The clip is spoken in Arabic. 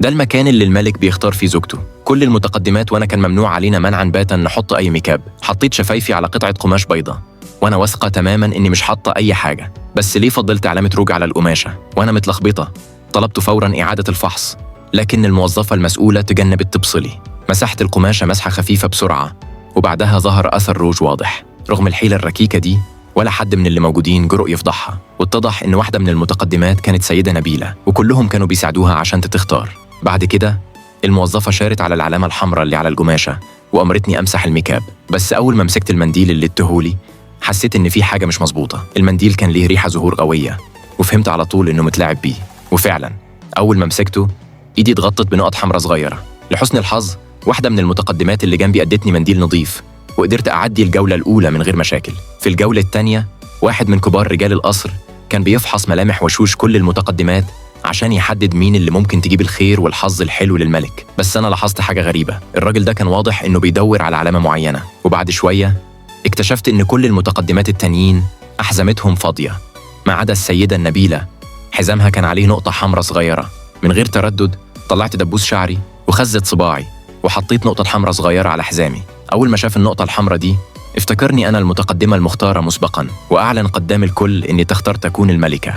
ده المكان اللي الملك بيختار فيه زوجته. كل المتقدمات وأنا كان ممنوع علينا منعا باتا نحط أي ميكاب. حطيت شفايفي على قطعة قماش بيضة وأنا واثقة تماماً إني مش حاطة أي حاجة، بس ليه فضلت علامة روج على القماشة وأنا متلخبطة؟ طلبت فوراً إعادة الفحص، لكن الموظفة المسؤولة تجنبت تبصلي. مسحت القماشة مسحة خفيفة بسرعة، وبعدها ظهر أثر روج واضح. رغم الحيلة الركيكة دي، ولا حد من اللي موجودين جرؤ يفضحها، واتضح إن واحدة من المتقدمات كانت سيدة نبيلة، وكلهم كانوا بيساعدوها عشان تختار. بعد كده الموظفة شارت على العلامة الحمراء اللي على القماشة وأمرتني أمسح الميكاب. بس أول ما مسكت المنديل اللي ادتهولي حسيت إن في حاجة مش مظبوطة. المنديل كان ليه ريحة زهور قوية، وفهمت على طول إنه متلاعب بيه. وفعلا أول ما مسكته إيدي اتغطت بنقط حمراء صغيرة. لحسن الحظ واحدة من المتقدمات اللي جنبي أدتني منديل نظيف، وقدرت أعدي الجولة الأولى من غير مشاكل. في الجولة الثانية واحد من كبار رجال القصر كان بيفحص ملامح وشوش كل المتقدمات عشان يحدد مين اللي ممكن تجيب الخير والحظ الحلو للملك. بس أنا لاحظت حاجة غريبة، الراجل ده كان واضح إنه بيدور على علامة معينة. وبعد شوية اكتشفت إن كل المتقدمات التانيين أحزمتهم فاضية ما عدا السيدة النبيلة، حزامها كان عليه نقطة حمراء صغيرة. من غير تردد طلعت دبوس شعري وخزت صباعي وحطيت نقطة حمراء صغيرة على حزامي. أول ما شاف النقطة الحمراء دي افتكرني أنا المتقدمة المختارة مسبقاً، وأعلن قدام الكل إني تختار تكون الملكة.